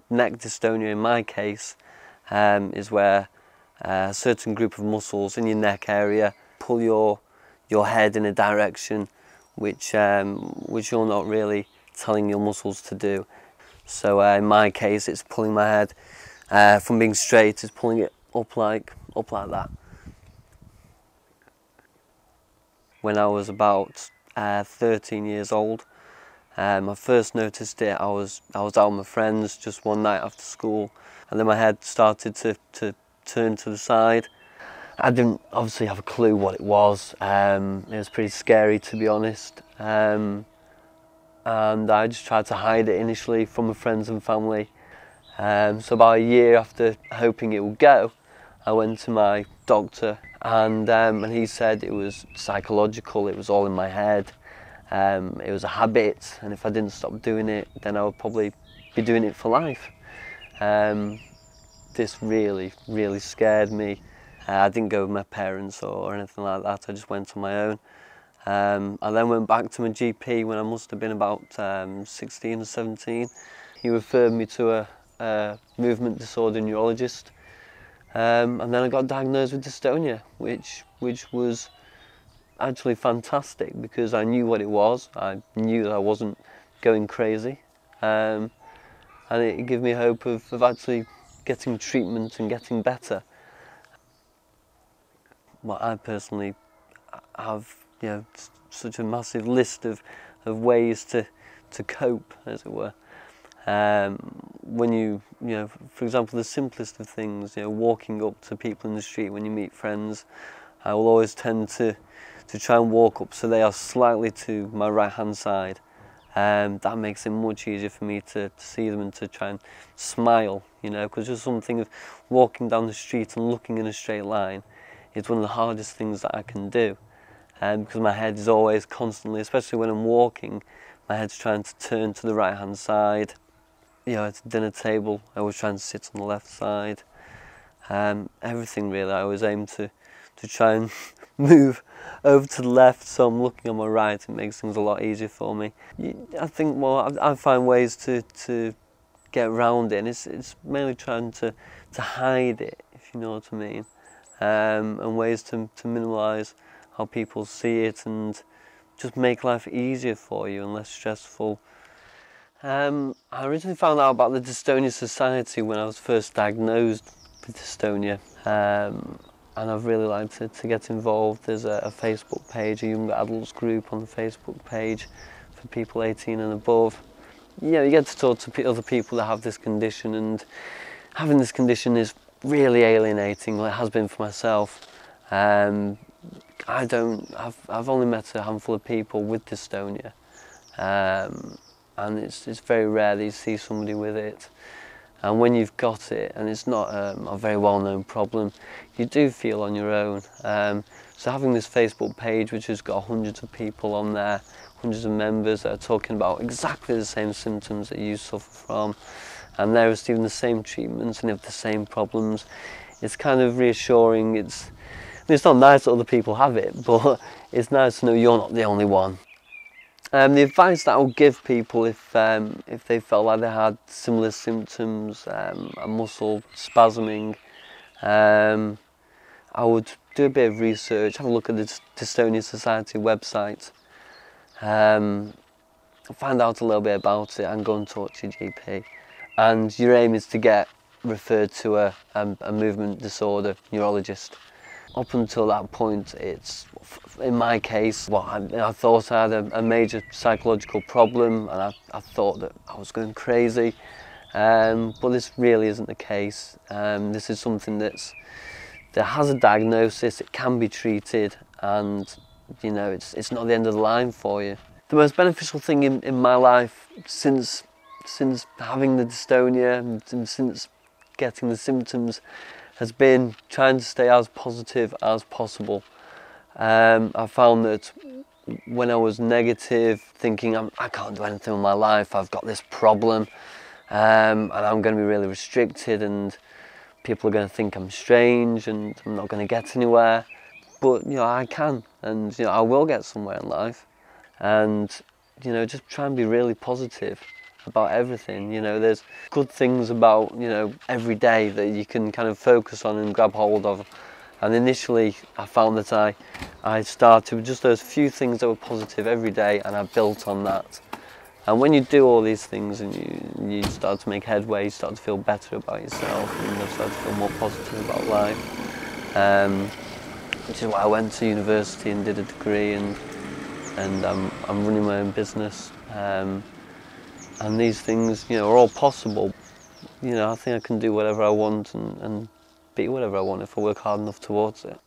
neck dystonia in my case is where a certain group of muscles in your neck area pull your head in a direction which you're not really telling your muscles to do. So in my case, it's pulling my head from being straight, it's pulling it up like that. When I was about 13 years old, I first noticed it. I was out with my friends just one night after school, and then my head started to turn to the side. I didn't obviously have a clue what it was. It was pretty scary, to be honest, and I just tried to hide it initially from my friends and family. So about a year after hoping it would go, I went to my doctor, and he said it was psychological, it was all in my head, it was a habit, and if I didn't stop doing it, then I would probably be doing it for life. This really, really scared me. I didn't go with my parents or anything like that, I just went on my own. I then went back to my GP when I must have been about 16 or 17. He referred me to a movement disorder neurologist, and then I got diagnosed with dystonia, which was actually fantastic because I knew what it was. I knew that I wasn't going crazy, and it gave me hope of actually getting treatment and getting better. Well, I personally have, you know, such a massive list of ways to cope, as it were. When you know, for example, the simplest of things, you know, walking up to people in the street when you meet friends, I will always tend to try and walk up so they are slightly to my right hand side. That makes it much easier for me to see them and to try and smile, you know, because there's something of walking down the street and looking in a straight line. It's one of the hardest things that I can do, because my head is always constantly, especially when I'm walking, my head's trying to turn to the right hand side. You know, at the dinner table, I was trying to sit on the left side. Everything really, I always aim to try and move over to the left, so I'm looking on my right. It makes things a lot easier for me. I think, well, I find ways to get around it, and it's mainly trying to hide it, if you know what I mean, and ways to minimise how people see it and just make life easier for you and less stressful. I originally found out about the Dystonia Society when I was first diagnosed with dystonia, and I've really liked to get involved. There's a Facebook page, a young adults group on the Facebook page for people 18 and above. Yeah, you get to talk to other people that have this condition, and having this condition is really alienating, like it has been for myself. I've only met a handful of people with dystonia, and it's very rare that you see somebody with it. And when you've got it, and it's not a very well-known problem, you do feel on your own. So having this Facebook page, which has got hundreds of people on there, hundreds of members that are talking about exactly the same symptoms that you suffer from, and they're receiving the same treatments and have the same problems, it's kind of reassuring. It's not nice that other people have it, but it's nice to know you're not the only one. The advice that I would give people if they felt like they had similar symptoms, a muscle spasming, I would do a bit of research, have a look at the Dystonia Society website, find out a little bit about it and go and talk to your GP. And your aim is to get referred to a movement disorder neurologist. Up until that point, it's, in my case, well, I thought I had a major psychological problem, and I thought that I was going crazy, but this really isn't the case. This is something that has a diagnosis, it can be treated, and you know, it's not the end of the line for you. The most beneficial thing in my life since having the dystonia and since getting the symptoms has been trying to stay as positive as possible. I found that when I was negative, thinking I can't do anything with my life, I've got this problem, and I'm going to be really restricted, and people are going to think I'm strange and I'm not going to get anywhere. But you know, I can, and you know, I will get somewhere in life. And you know, just try and be really positive about everything. You know, there's good things about, you know, every day that you can kind of focus on and grab hold of. And initially I found that I started with just those few things that were positive every day, and I built on that. And when you do all these things and you start to make headway, you start to feel better about yourself, and you start to feel more positive about life. Which is why I went to university and did a degree, and I'm running my own business. And these things, you know, are all possible. You know, I think I can do whatever I want and be whatever I want if I work hard enough towards it.